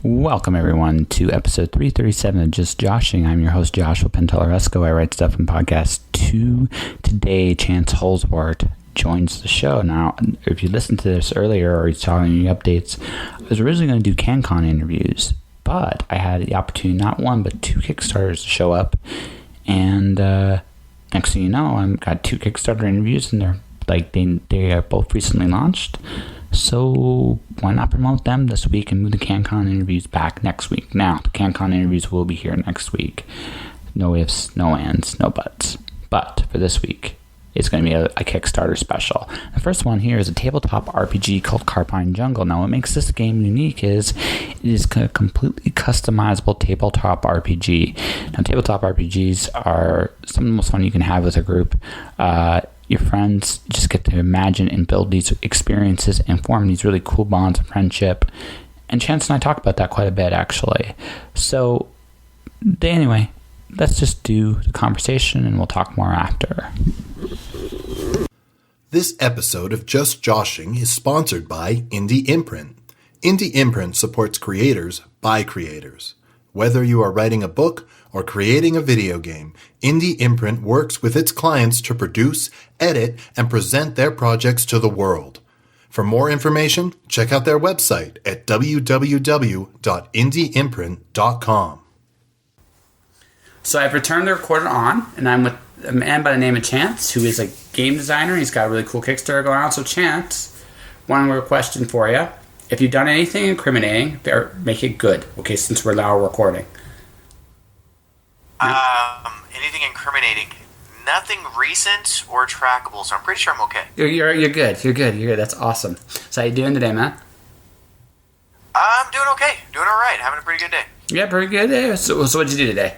Welcome, everyone, to episode 337 of Just Joshing. I'm your host, Joshua Pentellaresco. I write stuff in podcast 2. Today, Chance Holzwart joins the show. Now, if you listened to this earlier or he's telling you updates, I was originally going to do CanCon interviews, but I had the opportunity, not one, but 2 Kickstarters to show up. And next thing you know, I've got 2 Kickstarter interviews, and they are both recently launched. So why not promote them this week and move the CanCon interviews back next week? Now, the CanCon interviews will be here next week. No ifs, no ands, no buts. But for this week, it's going to be a Kickstarter special. The first one here is a tabletop RPG called Carpine Jungle. Now, what makes this game unique is it is a completely customizable tabletop RPG. Now, tabletop RPGs are some of the most fun you can have with a group. Your friends just get to imagine and build these experiences and form these really cool bonds of friendship. And Chance and I talk about that quite a bit, actually. So, anyway, let's just do the conversation and we'll talk more after. This episode of Just Joshing is sponsored by Indie Imprint. Indie Imprint supports creators by creators. Whether you are writing a book or creating a video game, Indie Imprint works with its clients to produce, edit, and present their projects to the world. For more information, check out their website at www.indieimprint.com. So I've returned the recorder on, and I'm with a man by the name of Chance, who is a game designer. He's got a really cool Kickstarter going on. So Chance, one more question for you. If you've done anything incriminating, make it good, okay, since we're now recording. Anything incriminating? Nothing recent or trackable, so I'm pretty sure I'm okay. You're good. That's awesome. So how you doing today, man? I'm doing okay. Doing all right. Having a pretty good day. Yeah, pretty good day. So what'd you do today?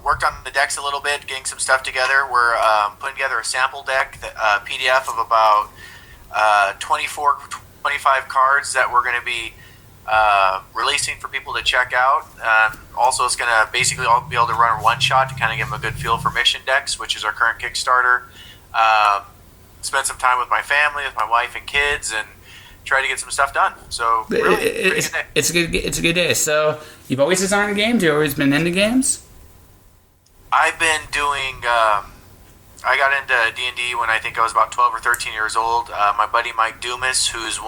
Worked on the decks a little bit, getting some stuff together. We're putting together a sample deck, PDF of about 24, 25 cards that we're going to be releasing for people to check out. Also, it's going to basically all be able to run a one-shot to kind of give them a good feel for mission decks, which is our current Kickstarter. Spent some time with my family, with my wife and kids, and try to get some stuff done. So really, pretty good day. It's a good day. So you've always designed games? You've always been into games? I've been doing. I got into D&D when I think I was about 12 or 13 years old. My buddy Mike Dumas, who's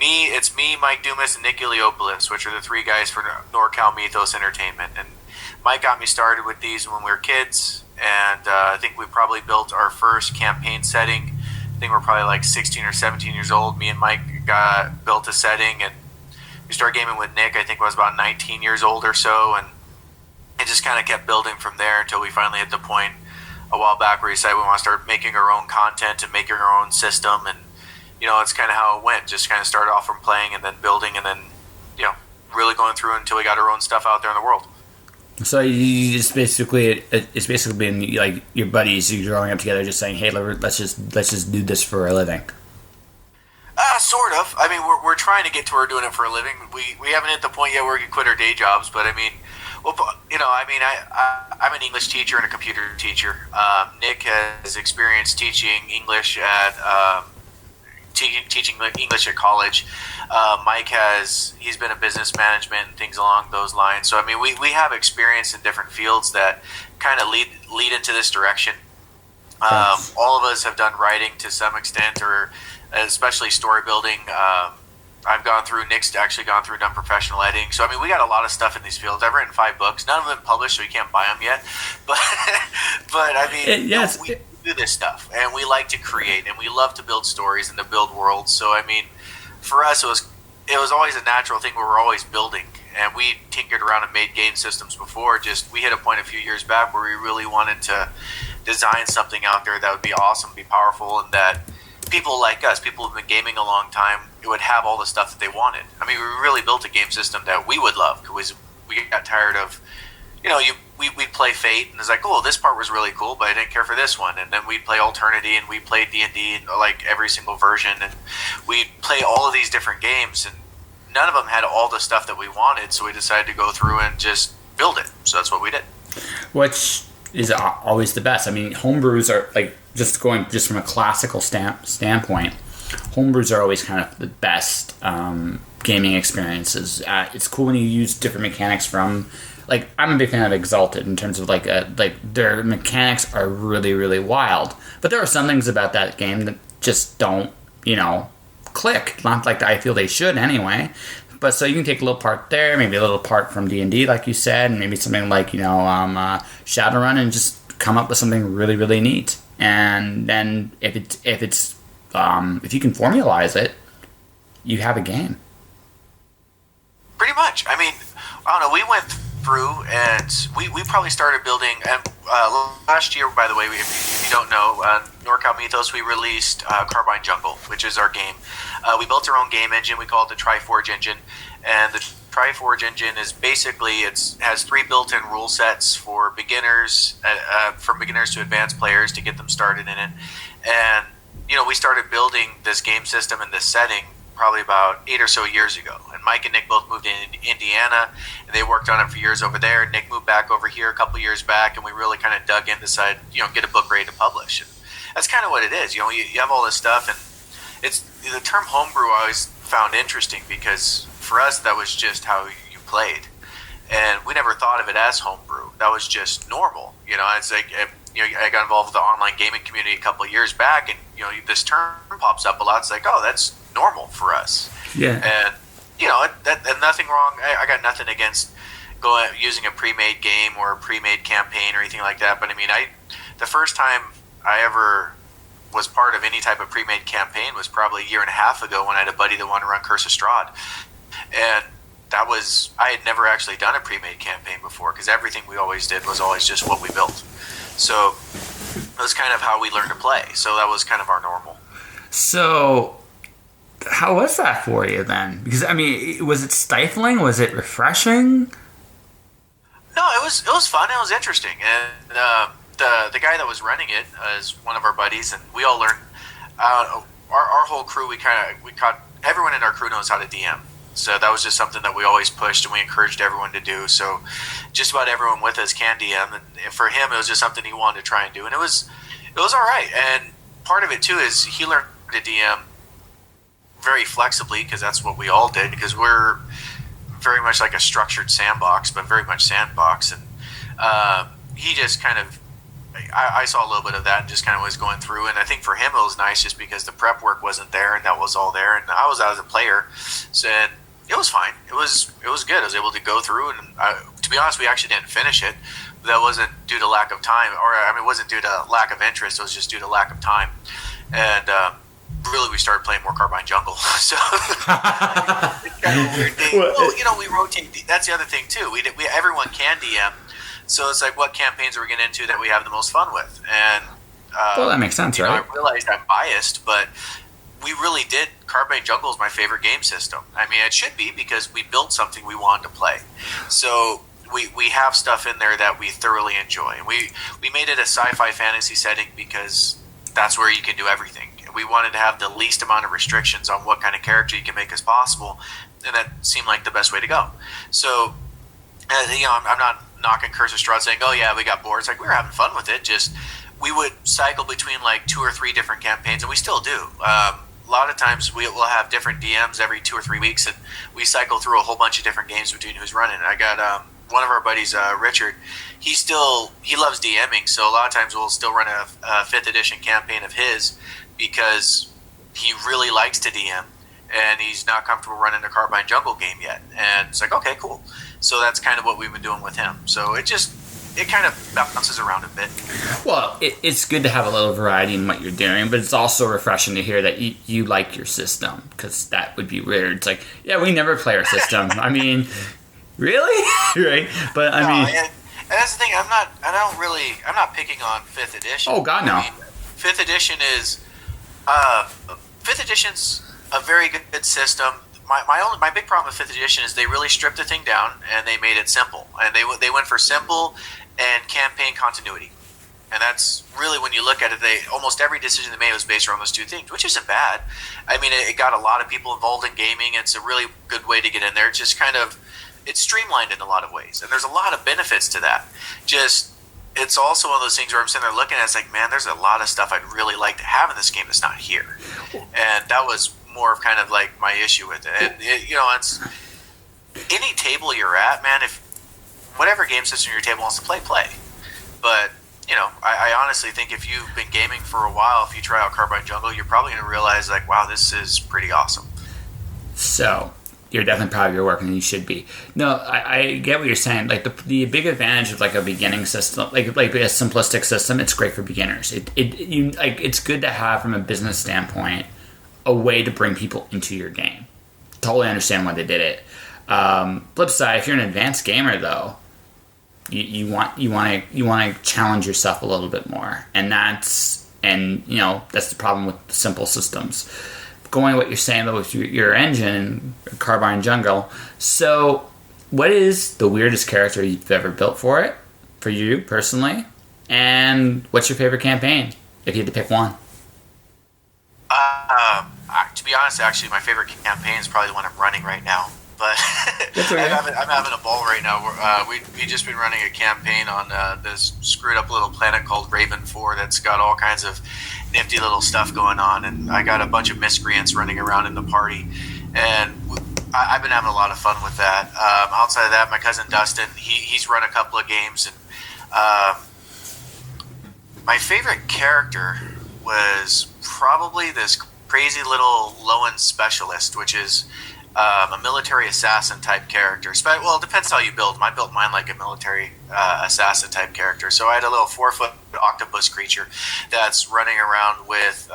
it's me, Mike Dumas, and Nick Iliopoulos, which are the 3 guys for NorCal Mythos Entertainment. And Mike got me started with these when we were kids, and I think we probably built our first campaign setting. I think we're probably like 16 or 17 years old. Me and Mike built a setting, and we started gaming with Nick. I think I was about 19 years old or so, and it just kind of kept building from there until we finally hit the point a while back where we decided we want to start making our own content and making our own system. And it's kind of how it went. Just kind of started off from playing and then building, and then really going through until we got our own stuff out there in the world. So you just basically, it's basically been like your buddies, you're growing up together, just saying, "Hey, let's just do this for a living." Sort of. I mean, we're trying to get to where we're doing it for a living. We haven't hit the point yet where we can quit our day jobs, but I mean, I'm an English teacher and a computer teacher. Nick has experience teaching English at teaching English at college. Mike he's been in business management and things along those lines. So I mean, we have experience in different fields that kind of lead into this direction. All of us have done writing to some extent, or especially story building. Nick's actually done professional editing. So, I mean, we got a lot of stuff in these fields. I've written 5 books. None of them published, so you can't buy them yet. But I mean, yes. We do this stuff, and we like to create, and we love to build stories and to build worlds. So, I mean, for us, it was always a natural thing where we're always building. And we tinkered around and made game systems before. Just we hit a point a few years back where we really wanted to design something out there that would be awesome, be powerful, and that people like us, people who've been gaming a long time, it would have all the stuff that they wanted. I mean, we really built a game system that we would love, because we got tired of, we'd play Fate, and it's like, oh, this part was really cool, but I didn't care for this one. And then we'd play Alternity, and we played D&D, and like every single version, and we'd play all of these different games, and none of them had all the stuff that we wanted, so we decided to go through and just build it. So that's what we did. Which is always the best. I mean, homebrews are like just from a classical standpoint. homebrews are always kind of the best gaming experiences. It's cool when you use different mechanics from, like, I'm a big fan of Exalted in terms of like their mechanics are really, really wild. But there are some things about that game that just don't, click. Not like I feel they should anyway. But so you can take a little part there, maybe a little part from D&D, like you said, and maybe something like Shadowrun, and just come up with something really, really neat. And then if you can formalize it, you have a game. Pretty much. I mean, I don't know. We went through and we probably started building. And last year, by the way, if you don't know, NorCal Mythos, we released Carbine Jungle, which is our game. We built our own game engine. We call it the Triforge engine, and the Triforge engine is basically has 3 built-in rule sets for beginners, from beginners to advanced players to get them started in it. And we started building this game system and this setting probably about 8 or so years ago. And Mike and Nick both moved in Indiana, and they worked on it for years over there. Nick moved back over here a couple years back, and we really kind of dug in, decided, get a book ready to publish. And that's kind of what it is. You have all this stuff, and it's the term homebrew I always found interesting because for us that was just how you played, and we never thought of it as homebrew. That was just normal. It's like I got involved with the online gaming community a couple of years back, and this term pops up a lot. It's like, oh, that's normal for us. Yeah. And and nothing wrong. I got nothing against using a pre-made game or a pre-made campaign or anything like that. But I mean, the first time I ever was part of any type of pre-made campaign was probably a year and a half ago when I had a buddy that wanted to run Curse of Strahd, and I had never actually done a pre-made campaign before because everything we always did was always just what we built. So it was kind of how we learned to play. So that was kind of our normal. So how was that for you then? Because I mean, was it stifling? Was it refreshing? No, it was fun. It was interesting, and the guy that was running it is one of our buddies, and we all learned. Our whole crew, we caught everyone in our crew knows how to DM. So that was just something that we always pushed and we encouraged everyone to do. So just about everyone with us can DM, and for him, it was just something he wanted to try and do, and it was all right. And part of it too is he learned to DM very flexibly because that's what we all did, because we're very much like a structured sandbox, but very much sandbox. And he just kind of, I saw a little bit of that and just kind of was going through. And I think for him it was nice just because the prep work wasn't there and that was all there. And I was out as a player, so it was fine. It was good. I was able to go through, and to be honest, we actually didn't finish it. That wasn't due to lack of time, or I mean, it wasn't due to lack of interest. It was just due to lack of time. And really, we started playing more Carbine Jungle. So it's kind of a weird thing. Well, we rotate. That's the other thing too. We everyone can DM. So it's like, what campaigns are we getting into that we have the most fun with? And well, that makes sense, right? I realized I'm biased, but we really did. Carbine Jungle is my favorite game system. I mean, it should be because we built something we wanted to play. So we have stuff in there that we thoroughly enjoy. And we made it a sci-fi fantasy setting because that's where you can do everything. We wanted to have the least amount of restrictions on what kind of character you can make as possible, and that seemed like the best way to go. So, I'm not knocking Curse of Strahd saying, oh yeah, we got bored. It's like, we were having fun with it. Just, we would cycle between like 2 or 3 different campaigns, and we still do. A lot of times we will have different DMs every 2 or 3 weeks, and we cycle through a whole bunch of different games between who's running. I got one of our buddies, Richard, he loves DMing, so a lot of times we'll still run a 5th edition campaign of his because he really likes to DM and he's not comfortable running a Carbine Jungle game yet. And it's like, okay, cool. So that's kind of what we've been doing with him. So it kind of bounces around a bit. Well, it's good to have a little variety in what you're doing, but it's also refreshing to hear that you like your system, because that would be weird. It's like, yeah, we never play our system. I mean, really? Right? But I mean, and that's the thing. I'm not picking on 5th edition. Oh God, no. I mean, 5th edition is 5th edition's a very good system. My big problem with 5th edition is they really stripped the thing down and they made it simple. And they went for simple and campaign continuity. And that's really, when you look at it, almost every decision they made was based around those 2 things, which isn't bad. I mean, it got a lot of people involved in gaming. It's a really good way to get in there. It's streamlined in a lot of ways. And there's a lot of benefits to that. Just, it's also one of those things where I'm sitting there looking at it, it's like, man, there's a lot of stuff I'd really like to have in this game that's not here. And that was more of kind of like my issue with it. And it's any table you're at, man, if whatever game system your table wants to play. But I honestly think if you've been gaming for a while, if you try out Carbine Jungle, you're probably going to realize, like, wow, this is pretty awesome. So, you're definitely proud of your work, and you should be. No, I get what you're saying. Like, the big advantage of, like, a beginning system, like a simplistic system, it's great for beginners. It's good to have, from a business standpoint, a way to bring people into your game. Totally understand why they did it. Flip side, if you're an advanced gamer, though, you want to challenge yourself a little bit more, and that's the problem with simple systems. Going what you're saying though with your engine, Carbine Jungle. So, what is the weirdest character you've ever built for you personally, and what's your favorite campaign if you had to pick one? To be honest, actually, my favorite campaign is probably the one I'm running right now. But okay. I'm having a ball right now. We've just been running a campaign on this screwed up little planet called Raven 4 that's got all kinds of nifty little stuff going on, and I got a bunch of miscreants running around in the party, and I've been having a lot of fun with that. Outside of that, my cousin Dustin, he's run a couple of games, and my favorite character was probably this crazy little Lowen specialist, which is a military assassin type character. Well, it depends how you build them. I built mine like a military assassin type character. So I had a little 4-foot octopus creature that's running around with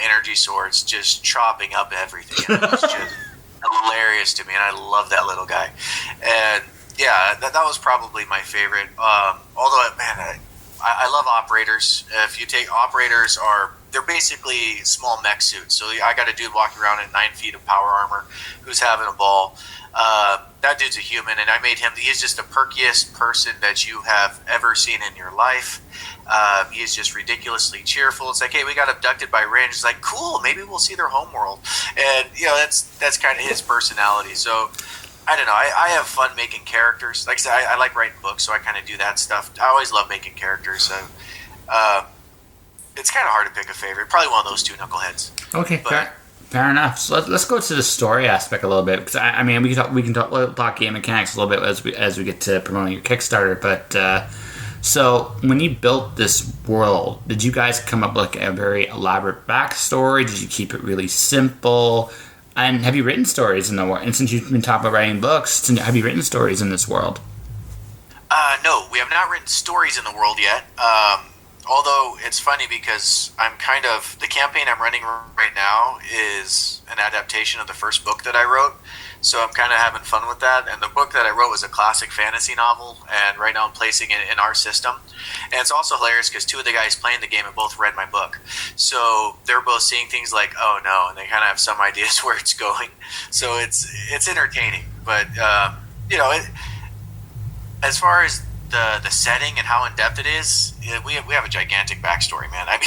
energy swords, just chopping up everything. And it was just hilarious to me, and I love that little guy. And yeah, that was probably my favorite. Although, man, I love operators. If you take operators, they're basically small mech suits. So I got a dude walking around in 9 feet of power armor who's having a ball. That dude's a human, and I made him. He is just the perkiest person that you have ever seen in your life. He is just ridiculously cheerful. It's like, hey, we got abducted by Range. It's like, cool, maybe we'll see their homeworld. And that's kind of his personality. So I don't know. I have fun making characters. Like I said, I like writing books, so I kind of do that stuff. I always love making characters. So it's kind of hard to pick a favorite. Probably one of those two knuckleheads. Okay, fair enough. So let's go to the story aspect a little bit, because I mean we can talk game mechanics a little bit as we get to promoting your Kickstarter. But so when you built this world, did you guys come up with like a very elaborate backstory? Did you keep it really simple? And have you written stories in the world? And since you've been talking about writing books, have you written stories in this world? No, we have not written stories in the world yet. Although it's funny because the campaign I'm running right now is an adaptation of the first book that I wrote. So I'm kind of having fun with that. And the book that I wrote was a classic fantasy novel. And right now I'm placing it in our system. And it's also hilarious because two of the guys playing the game have both read my book. So they're both seeing things like, oh no, and they kind of have some ideas where it's going. So it's entertaining. But, as far as the setting and how in-depth it is, we have a gigantic backstory, man. I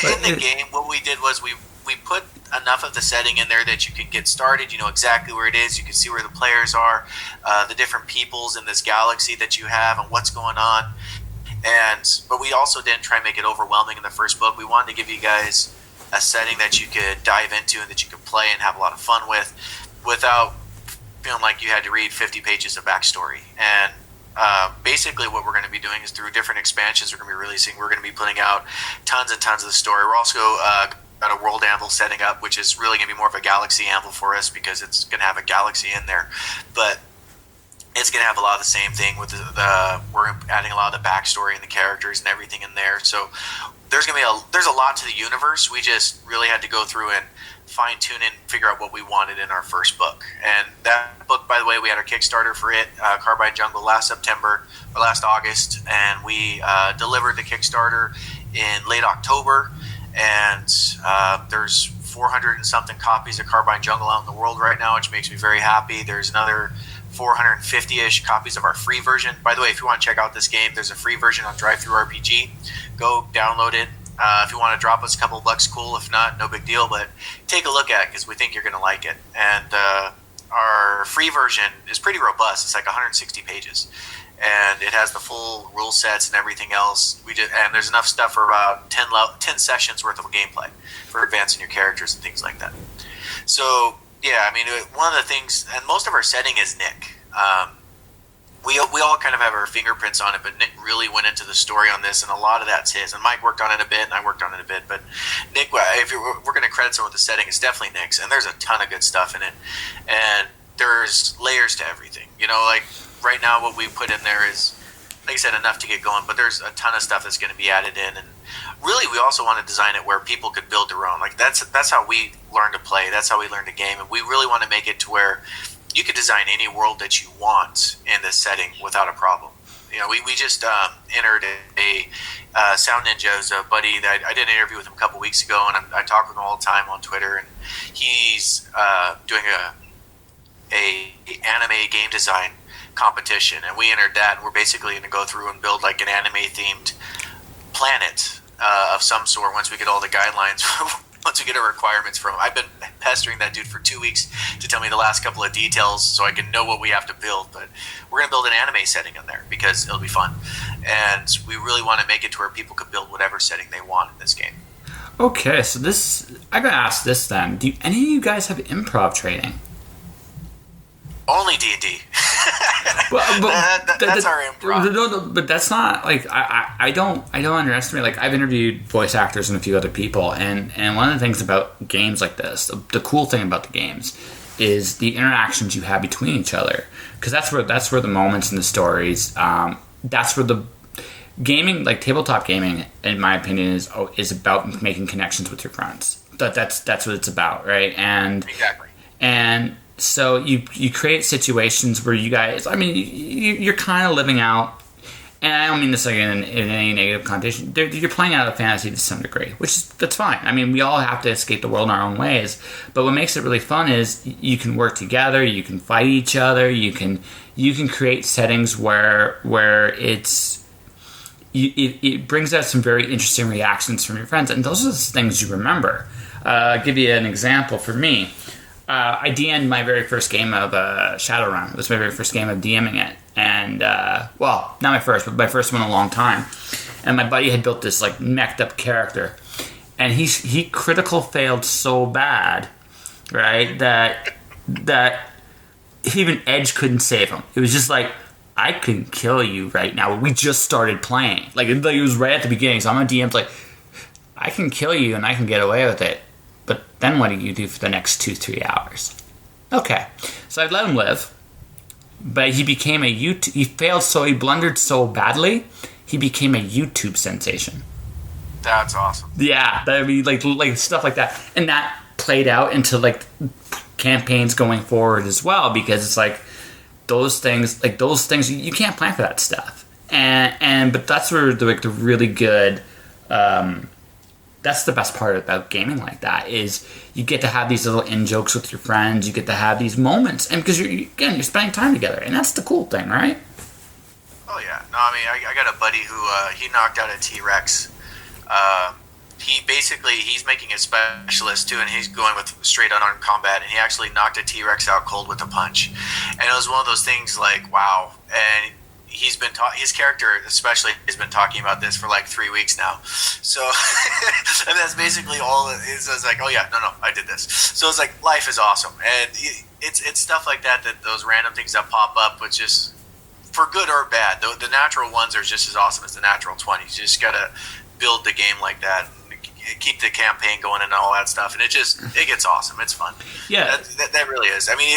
mean, in the game, what we did was we put enough of the setting in there that you can get started. You know exactly where it is. You can see where the players are, the different peoples in this galaxy that you have, and what's going on. But we also didn't try and make it overwhelming in the first book. We wanted to give you guys a setting that you could dive into and that you could play and have a lot of fun with, without feeling like you had to read 50 pages of backstory. And basically what we're going to be doing is through different expansions we're going to be releasing, we're going to be putting out tons and tons of the story. We're also got a world anvil setting up, which is really going to be more of a galaxy anvil for us because it's going to have a galaxy in there. But it's going to have a lot of the same thing with we're adding a lot of the backstory and the characters and everything in there. So there's a lot to the universe. We just really had to go through and fine tune and figure out what we wanted in our first book. And that book, by the way, we had our Kickstarter for it, Carbine Jungle, last August, and we delivered the Kickstarter in late October. And there's 400 and something copies of Carbine Jungle out in the world right now, which makes me very happy. There's another 450-ish copies of our free version. By the way, if you want to check out this game, there's a free version on DriveThruRPG. Go download it. If you want to drop us a couple bucks, cool. If not, no big deal. But take a look at it because we think you're going to like it. And our free version is pretty robust. It's like 160 pages. and it has the full rule sets and everything else. And there's enough stuff for about 10 sessions worth of gameplay for advancing your characters and things like that. So yeah, I mean, one of the things, and most of our setting is Nick. We all kind of have our fingerprints on it, but Nick really went into the story on this, and a lot of that's his. And Mike worked on it a bit, and I worked on it a bit. But Nick, if we're going to credit someone with the setting, it's definitely Nick's, and there's a ton of good stuff in it. And there's layers to everything. You know, like right now what we put in there is, like I said, enough to get going, but there's a ton of stuff that's going to be added in. And really, we also want to design it where people could build their own. Like that's how we learn to play. That's how we learn to game. And we really want to make it to where you could design any world that you want in this setting without a problem. You know, we just entered a Sound Ninja's a buddy that I did an interview with him a couple weeks ago, and I talk with him all the time on Twitter. And he's doing a anime game design competition, and we entered that. And we're basically going to go through and build like an anime themed planet of some sort once we get all the guidelines. Once we get our requirements from him. I've been pestering that dude for 2 weeks to tell me the last couple of details so I can know what we have to build. But we're going to build an anime setting in there because it'll be fun. And we really want to make it to where people can build whatever setting they want in this game. Okay, so I got to ask this then. Do any of you guys have improv training? Only D&D. Well, that's our improv. No, but that's not like I don't underestimate. Like I've interviewed voice actors and a few other people, and one of the things about games like this, the cool thing about the games, is the interactions you have between each other. Because that's where the moments and the stories. That's where the gaming, like tabletop gaming, in my opinion, is about making connections with your friends. That's what it's about, right? And exactly. And so you create situations where you guys, I mean, you're kind of living out, and I don't mean this like in any negative connotation. You're playing out a fantasy to some degree, that's fine. I mean, we all have to escape the world in our own ways. But what makes it really fun is you can work together, you can fight each other, you can create settings where it brings out some very interesting reactions from your friends, and those are the things you remember. I'll give you an example for me. I DM'd my very first game of Shadowrun. It was my very first game of DMing it. And, well, not my first, but my first one in a long time. And my buddy had built this, like, mech'd up character. And he critical failed so bad, right, that even Edge couldn't save him. It was just like, I can kill you right now. We just started playing. Like, it was right at the beginning. So I'm on DM's like, I can kill you and I can get away with it. But then what do you do for the next 2-3 hours? Okay, so I'd let him live, but he became he blundered so badly, he became a YouTube sensation. That's awesome. Yeah, I mean, like stuff like that, and that played out into like campaigns going forward as well, because it's like those things you can't plan for that stuff, but that's where the really good. That's the best part about gaming like that is you get to have these little in-jokes with your friends. You get to have these moments, and because you're spending time together, and that's the cool thing, right? Oh yeah, no, I mean I got a buddy who he knocked out a T-Rex. He's making a specialist too, and he's going with straight unarmed combat, and he actually knocked a T-Rex out cold with a punch, and it was one of those things like wow, and. He's been his character especially has been talking about this for like 3 weeks now. So, and that's basically all it is. It's like, oh yeah, no, I did this. So it's like life is awesome, and it's stuff like that those random things that pop up, which is for good or bad. The natural ones are just as awesome as the natural 20s. You just gotta build the game like that, and keep the campaign going and all that stuff, and it gets awesome. It's fun. Yeah, that really is. I mean,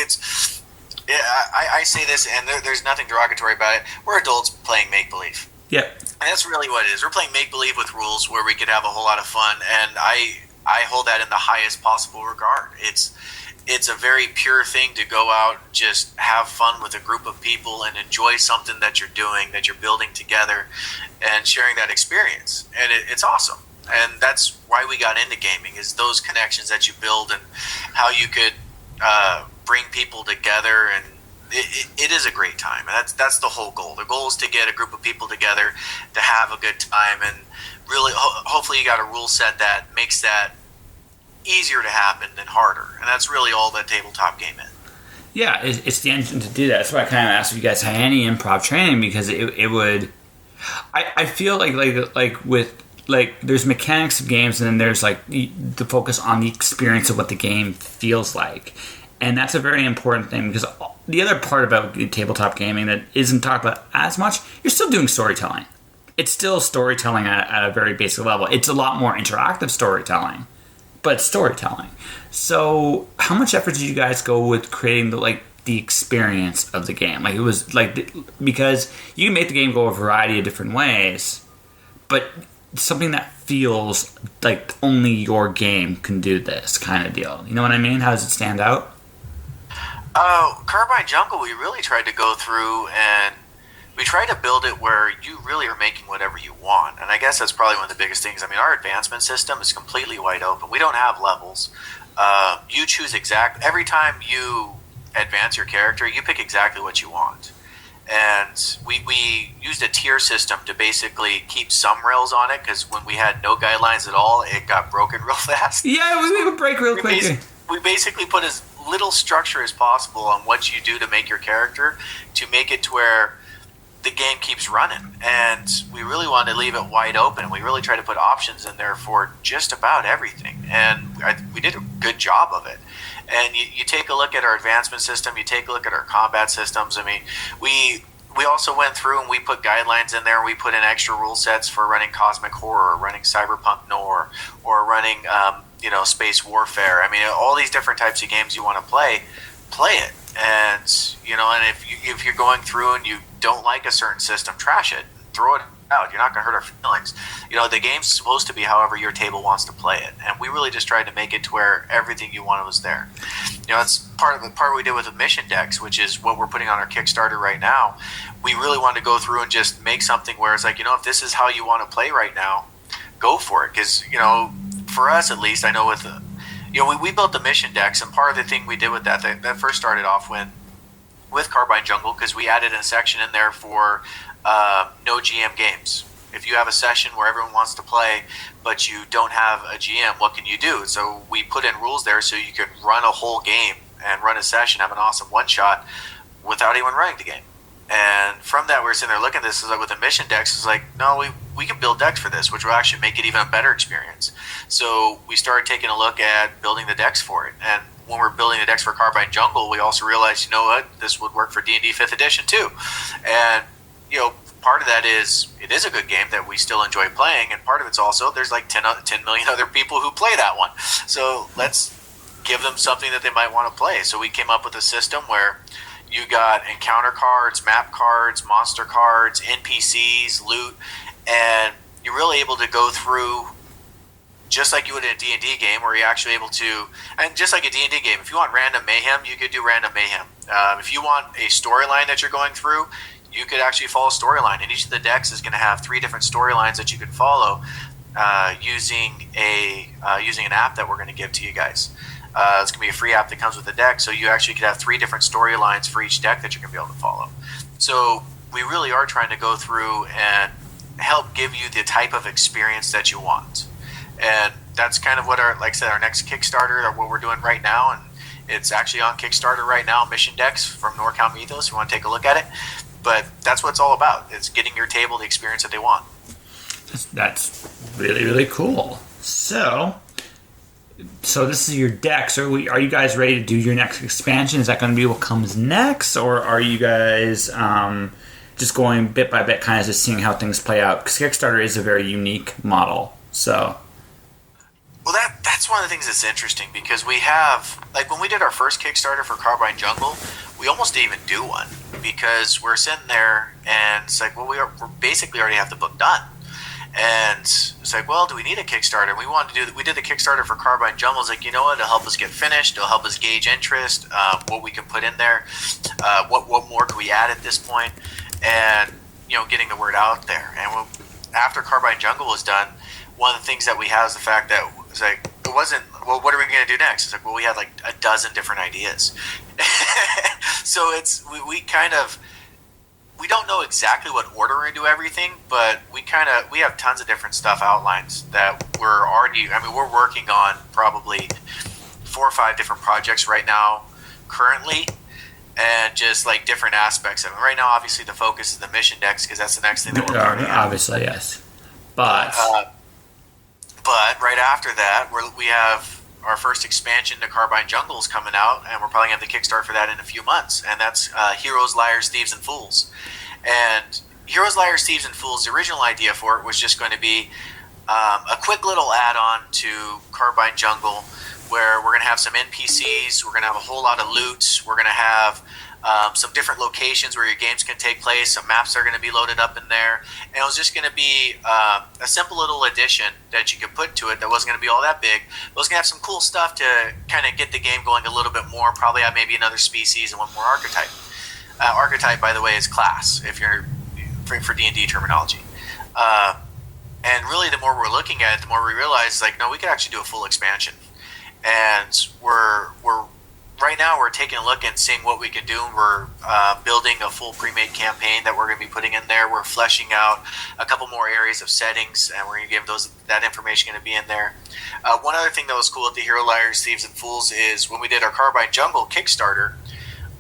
Yeah, I say this, and there's nothing derogatory about it. We're adults playing make-believe. Yeah. And that's really what it is. We're playing make-believe with rules where we could have a whole lot of fun, and I hold that in the highest possible regard. It's a very pure thing to go out and just have fun with a group of people and enjoy something that you're doing, that you're building together, and sharing that experience. And it's awesome. And that's why we got into gaming, is those connections that you build and how you could bring people together, and it is a great time. And that's the whole goal. The goal is to get a group of people together to have a good time, and really hopefully you got a rule set that makes that easier to happen than harder. And that's really all that tabletop game is. Yeah, it's the engine to do that. That's why I kind of asked if you guys had any improv training, because it would. I feel like with like there's mechanics of games, and then there's like the focus on the experience of what the game feels like, and that's a very important thing, because the other part about tabletop gaming that isn't talked about as much, you're still doing storytelling. It's still storytelling at a very basic level. It's a lot more interactive storytelling, but it's storytelling. So how much effort did you guys go with creating the experience of the game? Like, it was like, because you can make the game go a variety of different ways, but something that feels like only your game can do this kind of deal. You know what I mean? How does it stand out? Carbine Jungle, we really tried to go through and we try to build it where you really are making whatever you want. And I guess that's probably one of the biggest things. I mean, our advancement system is completely wide open. We don't have levels. You choose every time you advance your character, you pick exactly what you want. And we used a tier system to basically keep some rails on it, because when we had no guidelines at all, it got broken real fast. Yeah, we would break real quick. We basically put as little structure as possible on what you do to make your character, to make it to where the game keeps running. And we really wanted to leave it wide open. We really tried to put options in there for just about everything. And we did a good job of it. And you take a look at our advancement system, you take a look at our combat systems. I mean, we also went through and we put guidelines in there. We put in extra rule sets for running Cosmic Horror, running Cyberpunk Noir, or running Space Warfare. I mean, all these different types of games you want to play it. And and if you're going through and you don't like a certain system, trash it, throw it out. You're not going to hurt our feelings. The game's supposed to be however your table wants to play it, and we really just tried to make it to where everything you wanted was there. That's part of the part we did with the mission decks, which is what we're putting on our Kickstarter right now. We really wanted to go through and just make something where it's like, if this is how you want to play right now, go for it. Because for us at least, I know with we built the mission decks, and part of the thing we did with that first started off with Carbine Jungle, because we added a section in there for no GM games. If you have a session where everyone wants to play, but you don't have a GM, what can you do? So we put in rules there so you can run a whole game and run a session, have an awesome one-shot without anyone running the game. And from that, we're sitting there looking at this with the mission decks. It's like, no, we can build decks for this, which will actually make it even a better experience. So we started taking a look at building the decks for it. And when we're building the decks for Carbine Jungle, we also realized, this would work for D&D 5th edition too. And, part of that is it is a good game that we still enjoy playing, and part of it's also there's like 10 million other people who play that one. So let's give them something that they might want to play. So we came up with a system where you got encounter cards, map cards, monster cards, NPCs, loot, and you're really able to go through just like you would in a D&D game, where you're actually able to, and just like a D&D game, if you want random mayhem, you could do random mayhem. If you want a storyline that you're going through, you could actually follow a storyline, and each of the decks is going to have 3 different storylines that you can follow using an app that we're going to give to you guys. It's going to be a free app that comes with the deck, so you actually could have 3 different storylines for each deck that you're going to be able to follow. So we really are trying to go through and help give you the type of experience that you want. And that's kind of what our next Kickstarter, or what we're doing right now, and it's actually on Kickstarter right now, Mission Decks from NorCal Mythos, if you want to take a look at it. But that's what it's all about. It's getting your table the experience that they want. That's really, really cool. So this is your deck. So are you guys ready to do your next expansion? Is that going to be what comes next? Or are you guys just going bit by bit, kind of just seeing how things play out? Because Kickstarter is a very unique model. So... Well, that's one of the things that's interesting, because we have, when we did our first Kickstarter for Carbine Jungle, we almost didn't even do one, because we're sitting there and it's like, well, we're basically already have the book done. And it's like, well, do we need a Kickstarter? We did the Kickstarter for Carbine Jungle. It's like, you know what, it'll help us get finished, it'll help us gauge interest, what we can put in there, what more can we add at this point, and, getting the word out there. And after Carbine Jungle was done, one of the things that we have is the fact that it's like, it wasn't, well, what are we going to do next? It's like, well, we had like a dozen different ideas. So we don't know exactly what order we do everything, but we have tons of different stuff outlined that we're working on probably 4 or 5 different projects right now currently, and just like different aspects of it. Right now, obviously, the focus is the mission decks because that's the next thing that we're putting out. Obviously, yes. But right after that, we have our first expansion to Carbine Jungles coming out, and we're probably going to have the Kickstarter for that in a few months, and that's Heroes, Liars, Thieves, and Fools. And Heroes, Liars, Thieves, and Fools, the original idea for it was just going to be a quick little add-on to Carbine Jungle, where we're going to have some NPCs, we're going to have a whole lot of loot, we're going to have some different locations where your games can take place, some maps are going to be loaded up in there, and it was just going to be a simple little addition that you could put to it that wasn't going to be all that big. It was going to have some cool stuff to kind of get the game going a little bit more, probably have maybe another species and one more archetype. Archetype, by the way, is class, if you're for D&D terminology. And really, the more we're looking at it, the more we realize, like, no, we could actually do a full expansion. And we're right now we're taking a look and seeing what we can do. We're building a full pre-made campaign that we're going to be putting in there. We're fleshing out a couple more areas of settings, and we're going to give that information going to be in there. One other thing that was cool at the Hero, Liars, Thieves, and Fools is when we did our Carbine Jungle Kickstarter,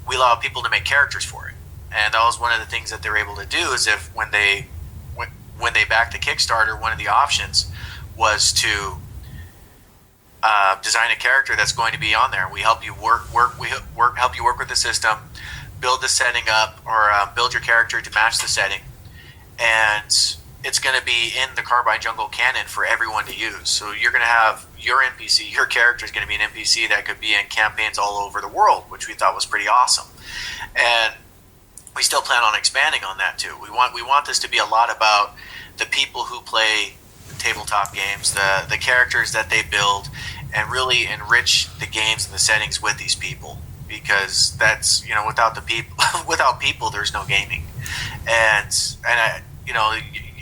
we allowed people to make characters for it. And that was one of the things that they were able to do is if when they backed the Kickstarter, one of the options was to design a character that's going to be on there. We help you help you work with the system, build the setting up, or build your character to match the setting, and it's going to be in the Carbine Jungle canon for everyone to use. So you're going to have your NPC, your character is going to be an NPC that could be in campaigns all over the world, which we thought was pretty awesome. And we still plan on expanding on that too. We want this to be a lot about the people who play tabletop games, the characters that they build, and really enrich the games and the settings with these people, because that's, you know, without people there's no gaming. And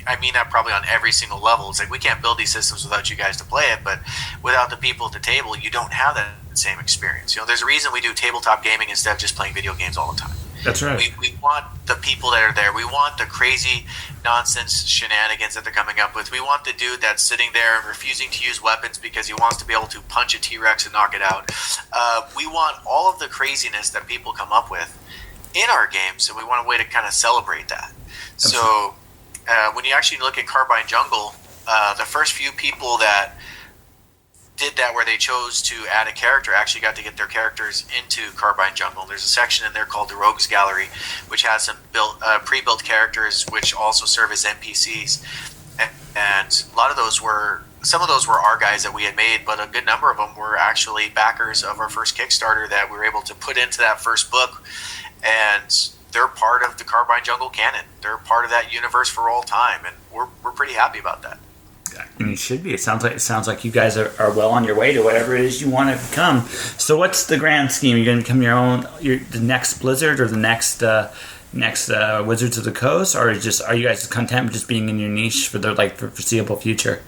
I mean that probably on every single level. It's like we can't build these systems without you guys to play it, but without the people at the table, you don't have that same experience. You know, there's a reason we do tabletop gaming instead of just playing video games all the time. That's right. We want the people that are there. We want the crazy nonsense shenanigans that they're coming up with. We want the dude that's sitting there and refusing to use weapons because he wants to be able to punch a T-Rex and knock it out. We want all of the craziness that people come up with in our games, and we want a way to kind of celebrate that. So when you actually look at Carbine Jungle, the first few people that did that where they chose to add a character actually got to get their characters into Carbine Jungle. There's a section in there called the Rogues Gallery, which has some pre-built characters which also serve as NPCs. And some of those were our guys that we had made, but a good number of them were actually backers of our first Kickstarter that we were able to put into that first book. And they're part of the Carbine Jungle canon. They're part of that universe for all time, and we're pretty happy about that. And you should be. It sounds like you guys are well on your way to whatever it is you want to become. So what's the grand scheme? You're going to become the next Blizzard or the next Wizards of the Coast, or are you guys content with just being in your niche for the foreseeable future?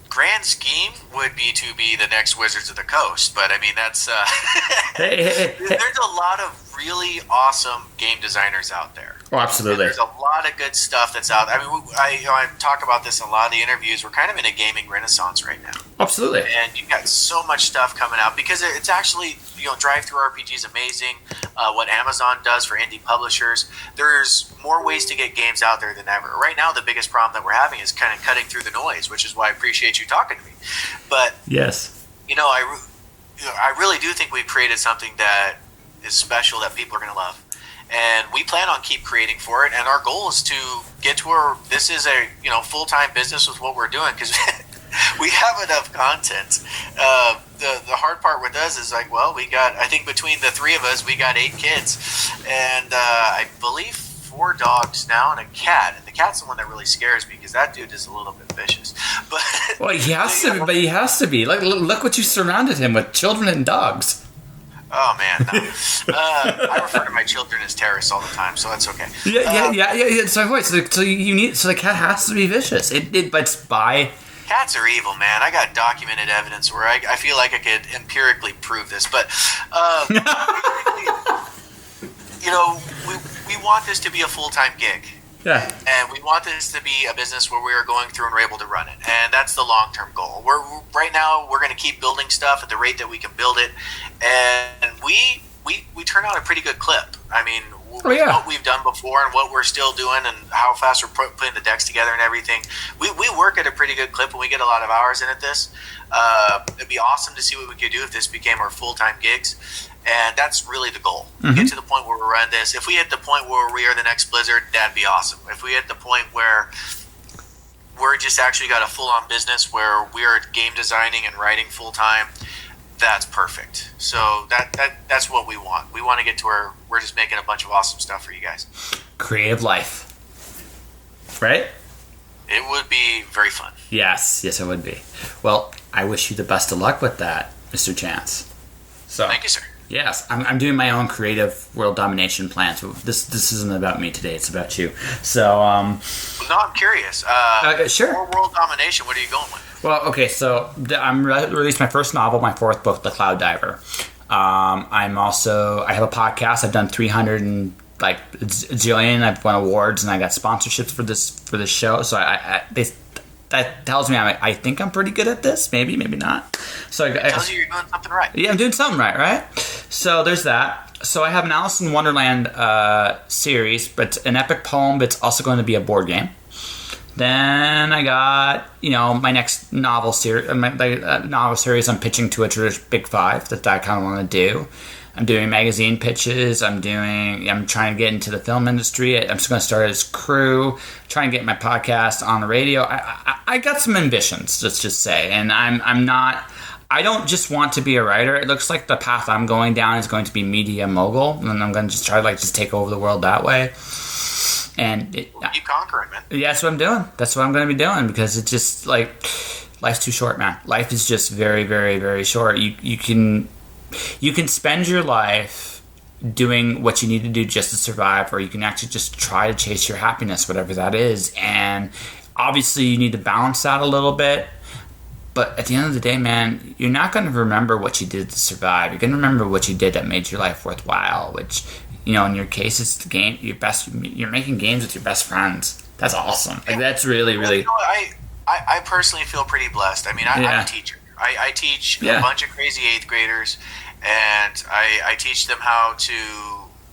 Grand scheme would be to be the next Wizards of the Coast, but I mean that's there's a lot of really awesome game designers out there. Oh, absolutely. And there's a lot of good stuff that's out there. I mean, I talk about this in a lot of the interviews. We're kind of in a gaming renaissance right now. Absolutely. And you've got so much stuff coming out because it's actually, drive-through RPG is amazing. What Amazon does for indie publishers, there's more ways to get games out there than ever. Right now, the biggest problem that we're having is kind of cutting through the noise, which is why I appreciate you talking to me. But yes, I really do think we've created something that is special that people are going to love. And we plan on keep creating for it, and our goal is to get to where this is a full-time business with what we're doing, because we have enough content. The hard part with us is I think between the three of us we got 8 kids, and I believe 4 dogs now and a cat, and the cat's the one that really scares me because that dude is a little bit vicious. But he has to be. Look what you surrounded him with, children and dogs. Oh man, no. I refer to my children as terrorists all the time, so that's okay. Yeah. So the cat has to be vicious. But cats are evil, man. I got documented evidence where I feel like I could empirically prove this, but we want this to be a full-time gig, Yeah. And we want this to be a business where we are going through and we're able to run it. And that's the long-term goal. Right now, we're going to keep building stuff at the rate that we can build it. And we turn out a pretty good clip. I mean, what we've done before and what we're still doing and how fast we're putting the decks together and everything, we work at a pretty good clip and we get a lot of hours in at this. It'd be awesome to see what we could do if this became our full-time gigs. And that's really the goal. Get to the point where we run this. If we hit the point where we are the next Blizzard, that'd be awesome. If we hit the point where we're just actually got a full-on business where we are game designing and writing full-time, that's perfect. So that's what we want. We want to get to where we're just making a bunch of awesome stuff for you guys. Creative life. Right? It would be very fun. Yes, it would be. Well, I wish you the best of luck with that, Mr. Chance. So, thank you, sir. Yes, I'm doing my own creative world domination plan. So this isn't about me today; it's about you. So, no, I'm curious. Sure. For world domination, what are you going with? Well, okay, so I'm released my first novel, my fourth book, The Cloud Diver. I have a podcast. I've done 300 and like a jillion. I've won awards and I got sponsorships for this show. So that tells me I think I'm pretty good at this. Maybe not. So it tells you you're doing something right. Yeah, I'm doing something right? So there's that. So I have an Alice in Wonderland series, but an epic poem, but it's also going to be a board game. Then I got, my next novel series. Novel series I'm pitching to a Big Five that I kind of want to do. I'm doing magazine pitches. I'm trying to get into the film industry. I'm just going to start as crew. Trying to get my podcast on the radio. I got some ambitions, let's just say, and I don't just want to be a writer. It looks like the path I'm going down is going to be media mogul, and I'm going to just try to just take over the world that way. And keep conquering, man. Yeah, that's what I'm doing. That's what I'm going to be doing because it's just life's too short, man. Life is just very, very, very short. You can spend your life doing what you need to do just to survive, or you can actually just try to chase your happiness, whatever that is. And obviously, you need to balance that a little bit. But at the end of the day, man, you're not going to remember what you did to survive. You're going to remember what you did that made your life worthwhile, which, in your case, it's the game. You're making games with your best friends. That's awesome. That's really, really. I personally feel pretty blessed. I mean, I'm a teacher. I teach a bunch of crazy 8th graders, and I teach them how to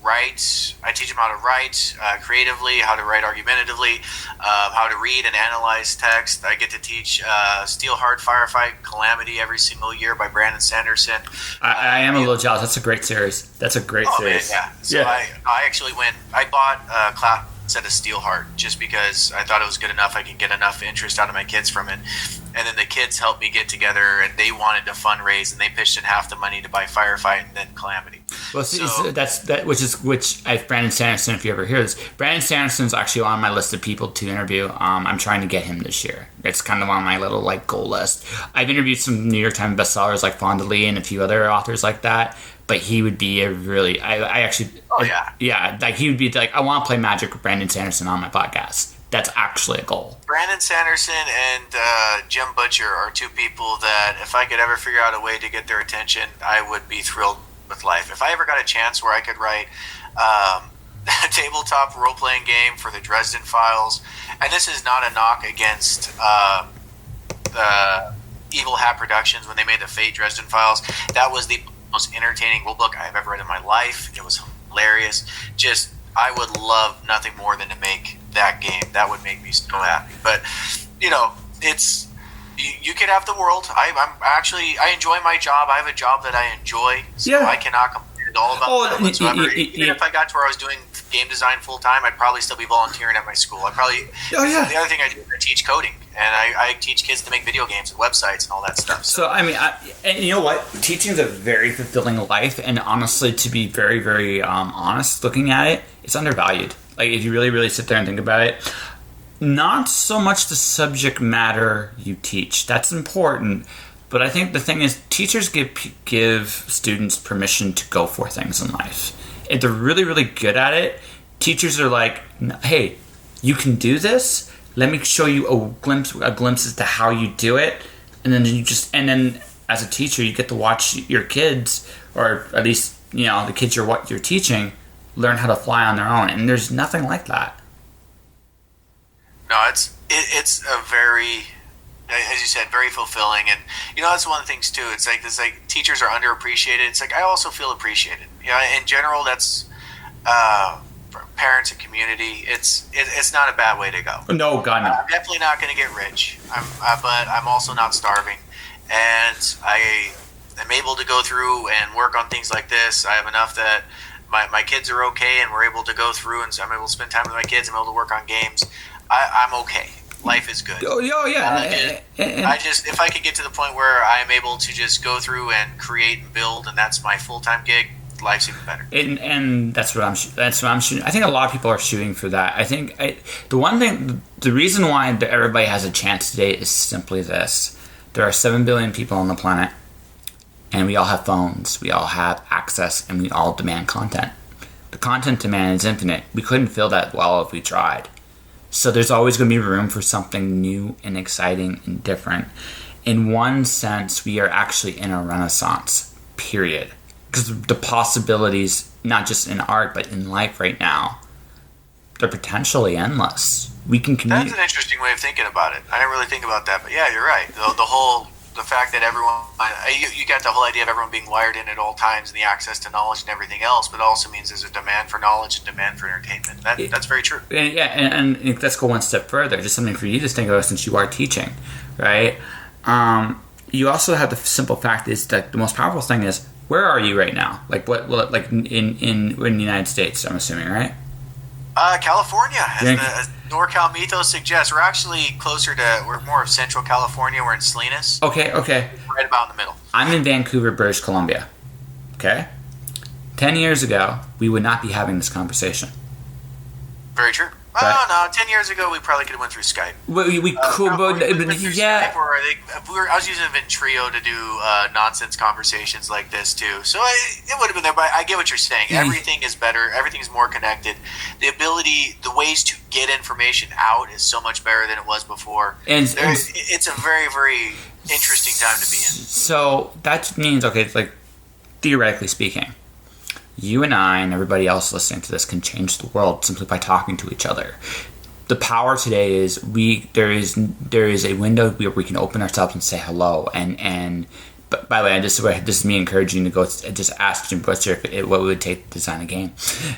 write. I teach them how to write creatively, how to write argumentatively, how to read and analyze text. I get to teach Steelheart Firefight Calamity every single year by Brandon Sanderson. I am a little jealous. That's a great series. Man, yeah. So I actually I bought a class set of Steelheart just because I thought it was good enough. I can get enough interest out of my kids from it. And then the kids helped me get together, and they wanted to fundraise, and they pitched in half the money to buy Firefight and then Calamity. Well, which Brandon Sanderson. If you ever hear this, Brandon Sanderson's actually on my list of people to interview. I'm trying to get him this year. It's kind of on my little goal list. I've interviewed some New York Times bestsellers like Fonda Lee and a few other authors like that. But he would be a really, he would be I want to play Magic with Brandon Sanderson on my podcast. That's actually a goal. Brandon Sanderson and Jim Butcher are two people that if I could ever figure out a way to get their attention, I would be thrilled with life. If I ever got a chance where I could write a tabletop role-playing game for the Dresden Files, and this is not a knock against the Evil Hat Productions when they made the Fate Dresden Files, that was the most entertaining rule book I've ever read in my life. It was hilarious. I would love nothing more than to make that game. That would make me so happy. But it's you could have the world. I enjoy my job. I have a job that I enjoy, so I cannot complain at all about that whatsoever. Even if I got to where I was doing game design full time, I'd probably still be volunteering at my school. The other thing I do is I teach coding, and I teach kids to make video games and websites and all that stuff. So and you know what? Teaching is a very fulfilling life, and honestly, to be very, very honest, looking at it, it's undervalued. If you really, really sit there and think about it, not so much the subject matter you teach. That's important. But I think the thing is, teachers give students permission to go for things in life. If they're really, really good at it, teachers are like, hey, you can do this. Let me show you a glimpse as to how you do it. And then as a teacher, you get to watch your kids, or at least, the kids you're teaching, learn how to fly on their own. And there's nothing like that. No, it's a very, as you said, very fulfilling, and that's one of the things too. It's like teachers are underappreciated. It's like I also feel appreciated. In general, that's for parents and community. It's not a bad way to go. No, God, no. I'm definitely not going to get rich. But I'm also not starving, and I am able to go through and work on things like this. I have enough that my kids are okay, and we're able to go through, and so I'm able to spend time with my kids. I'm able to work on games. I'm okay. Life is good. Oh yeah. I just, if I could get to the point where I'm able to just go through and create and build, and that's my full-time gig, life's even better. And that's what I'm shooting. I think a lot of people are shooting for that. I think the reason why everybody has a chance today is simply this: there are 7 billion people on the planet, and we all have phones, we all have access, and we all demand content. The content demand is infinite. We couldn't fill that well if we tried. So there's always going to be room for something new and exciting and different. In one sense, we are actually in a renaissance, period. Because the possibilities, not just in art, but in life right now, they're potentially endless. We can communicate. That's an interesting way of thinking about it. I didn't really think about that, but yeah, you're right. The fact that everyone, you got the whole idea of everyone being wired in at all times and the access to knowledge and everything else, but it also means there's a demand for knowledge and demand for entertainment. That's very true. And let's go one step further. Just something for you to think about since you are teaching, right? You also have the simple fact is that the most powerful thing is, where are you right now? Like like in the United States, I'm assuming, right? California, as NorCal mythos suggests. We're actually we're more of Central California. We're in Salinas. Okay. Right about in the middle. I'm in Vancouver, British Columbia. Okay? 10 years ago, we would not be having this conversation. Very true. Right. Oh, no, 10 years ago, we probably could have went through Skype. We could, but yeah. Skype, or I was using Ventrio to do nonsense conversations like this, too. So it would have been there, but I get what you're saying. Everything is better. Everything is more connected. The ways to get information out is so much better than it was before. It's a very, very interesting time to be in. So that means, okay, like, theoretically speaking, you and I and everybody else listening to this can change the world simply by talking to each other. The power today is there is a window where we can open ourselves and say hello. But by the way, this is me encouraging you to go just ask Jim Butcher what it would take to design a game.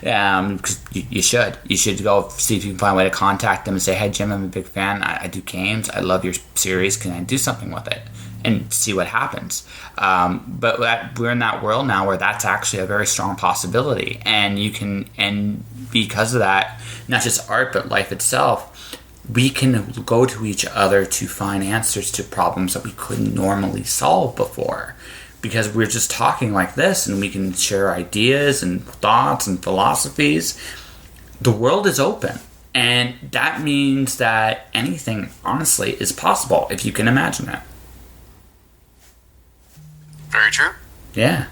Because you should go see if you can find a way to contact them and say, hey Jim, I'm a big fan. I do games. I love your series. Can I do something with it? And see what happens. But we're in that world now where that's actually a very strong possibility. And because of that, not just art, but life itself, we can go to each other to find answers to problems that we couldn't normally solve before. Because we're just talking like this, and we can share ideas and thoughts and philosophies. The world is open. And that means that anything, honestly, is possible if you can imagine it. Very true. Yeah.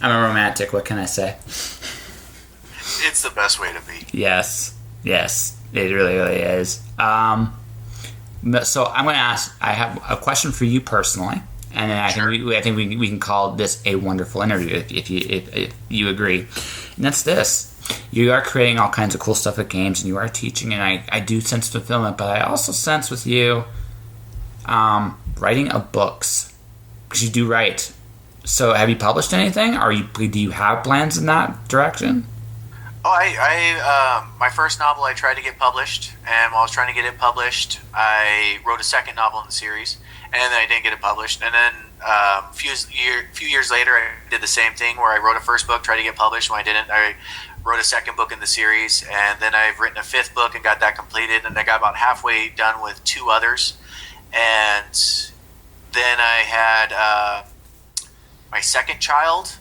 I'm a romantic, what can I say? It's the best way to be. Yes. It really, really is. So I'm going to ask, I have a question for you personally, and then I think we can call this a wonderful interview if you agree. And that's this. You are creating all kinds of cool stuff with games, and you are teaching, and I do sense fulfillment, but I also sense with you writing of books. Because you do write. So have you published anything? Do you have plans in that direction? Oh, my first novel I tried to get published, and while I was trying to get it published, I wrote a second novel in the series, and then I didn't get it published. And then a few years later, I did the same thing where I wrote a first book, tried to get published. When I didn't, I wrote a second book in the series, and then I've written a fifth book and got that completed, and I got about halfway done with 2 others. And then I had my second child,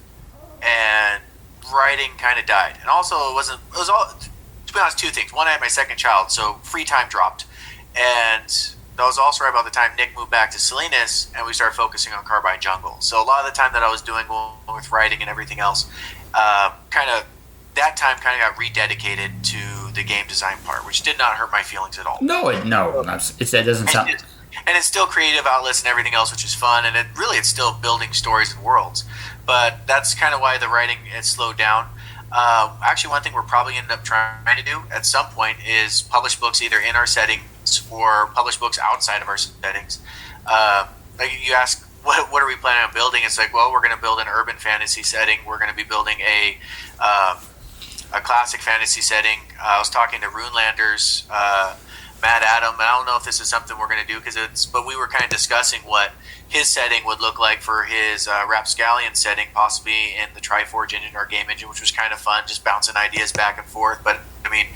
and writing kind of died. And also, it was all, to be honest, 2 things. One, I had my second child, so free time dropped. And that was also right about the time Nick moved back to Salinas, and we started focusing on Carbide Jungle. So a lot of the time that I was doing with writing and everything else, that time kind of got rededicated to the game design part, which did not hurt my feelings at all. No, it doesn't sound... And it's still creative outlets and everything else, which is fun. And it's still building stories and worlds. But that's kind of why the writing has slowed down. Actually, one thing we're probably end up trying to do at some point is publish books either in our settings or publish books outside of our settings. Like you ask, what are we planning on building? It's like, well, we're going to build an urban fantasy setting. We're going to be building a classic fantasy setting. I was talking to Runelanders, Matt Adam, and I don't know if this is something we're going to do but we were kind of discussing what his setting would look like for his Rapscallion setting, possibly in the Triforge engine or game engine, which was kind of fun, just bouncing ideas back and forth. But I mean,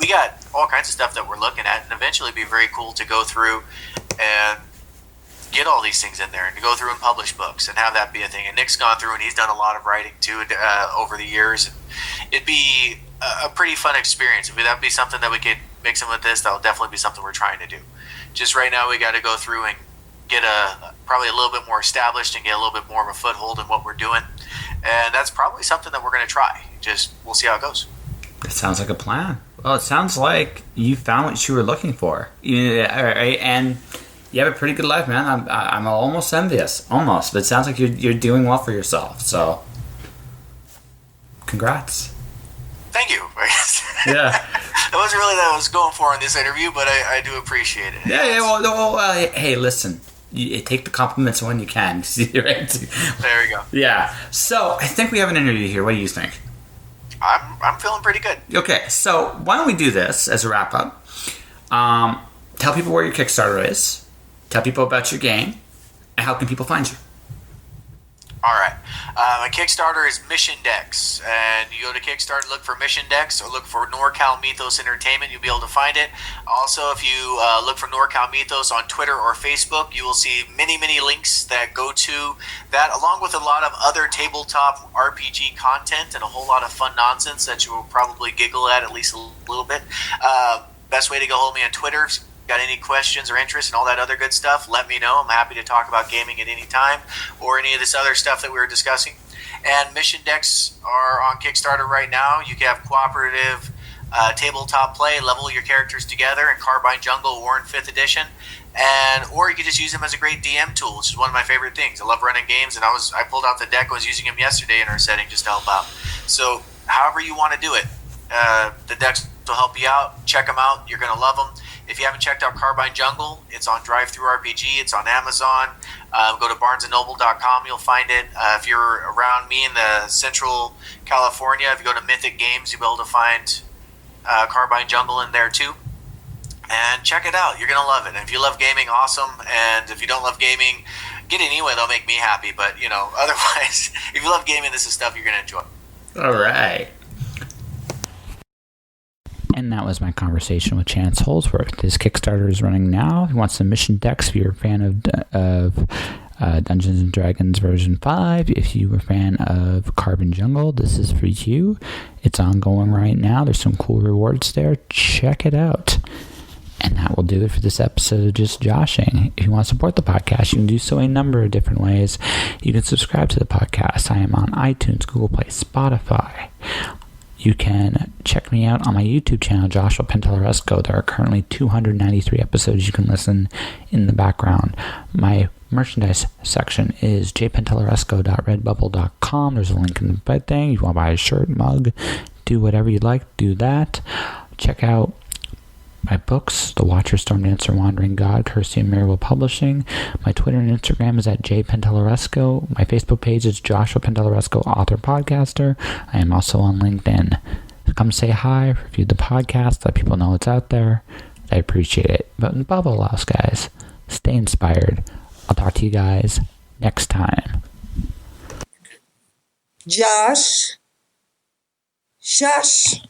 we got all kinds of stuff that we're looking at, and eventually it'd be very cool to go through and get all these things in there and to go through and publish books and have that be a thing. And Nick's gone through and he's done a lot of writing too over the years. And it'd be a pretty fun experience. If that'd be something that we could mix in with this, that'll definitely be something we're trying to do. Just right now we got to go through and get probably a little bit more established and get a little bit more of a foothold in what we're doing. And that's probably something that we're going to try. Just we'll see how it goes. It sounds like a plan. Well, it sounds like you found what you were looking for. And you have a pretty good life, man. I'm almost envious, but it sounds like you're doing well for yourself. So, congrats. Thank you. Yeah, that wasn't really that I was going for in this interview, but I do appreciate it. Yeah. Well, hey, listen. You take the compliments when you can. Right? There we go. Yeah. So I think we have an interview here. What do you think? I'm feeling pretty good. Okay, so why don't we do this as a wrap up? Tell people where your Kickstarter is. Tell people about your game, and how can people find you? All right. My Kickstarter is Mission Decks, and you go to Kickstarter, look for Mission Decks, or look for NorCal Mythos Entertainment. You'll be able to find it. Also, if you look for NorCal Mythos on Twitter or Facebook, you will see many, many links that go to that, along with a lot of other tabletop RPG content and a whole lot of fun nonsense that you will probably giggle at least a little bit. Best way to go hold me on Twitter. Got any questions or interest and all that other good stuff, let me know. I'm happy to talk about gaming at any time or any of this other stuff that we were discussing. And Mission Decks are on Kickstarter right now. You can have cooperative tabletop play, level your characters together in Carbine Jungle or in 5th edition. Or you could just use them as a great DM tool, which is one of my favorite things. I love running games, and I pulled out the deck and was using them yesterday in our setting just to help out. So however you want to do it, the decks will help you out. Check them out. You're going to love them. If you haven't checked out Carbine Jungle, it's on DriveThruRPG. It's on Amazon. Go to BarnesandNoble.com. You'll find it. If you're around me in the Central California, if you go to Mythic Games, you'll be able to find Carbine Jungle in there too. And check it out. You're going to love it. And if you love gaming, awesome. And if you don't love gaming, get it anyway. That'll make me happy. But, otherwise, if you love gaming, this is stuff you're going to enjoy. All right. And that was my conversation with Chance Holzwart. His Kickstarter is running now. He wants some Mission Decks if you're a fan of Dungeons & Dragons version 5. If you were a fan of Carbine Jungle, this is for you. It's ongoing right now. There's some cool rewards there. Check it out. And that will do it for this episode of Just Joshing. If you want to support the podcast, you can do so a number of different ways. You can subscribe to the podcast. I am on iTunes, Google Play, Spotify. You can check me out on my YouTube channel, Joshua Pentellaresco. There are currently 293 episodes you can listen in the background. My merchandise section is jpentellaresco.redbubble.com. There's a link in the bed thing. You want to buy a shirt, mug, do whatever you'd like, do that. Check out my books, The Watcher, Storm Dancer, Wandering God, Courtesy of Miracle Publishing. My Twitter and Instagram is at jpentellaresco. My Facebook page is Joshua Pentellaresco, author, podcaster. I am also on LinkedIn. Come say hi, review the podcast, let people know it's out there. I appreciate it. But above all else, guys, stay inspired. I'll talk to you guys next time. Josh. Shush.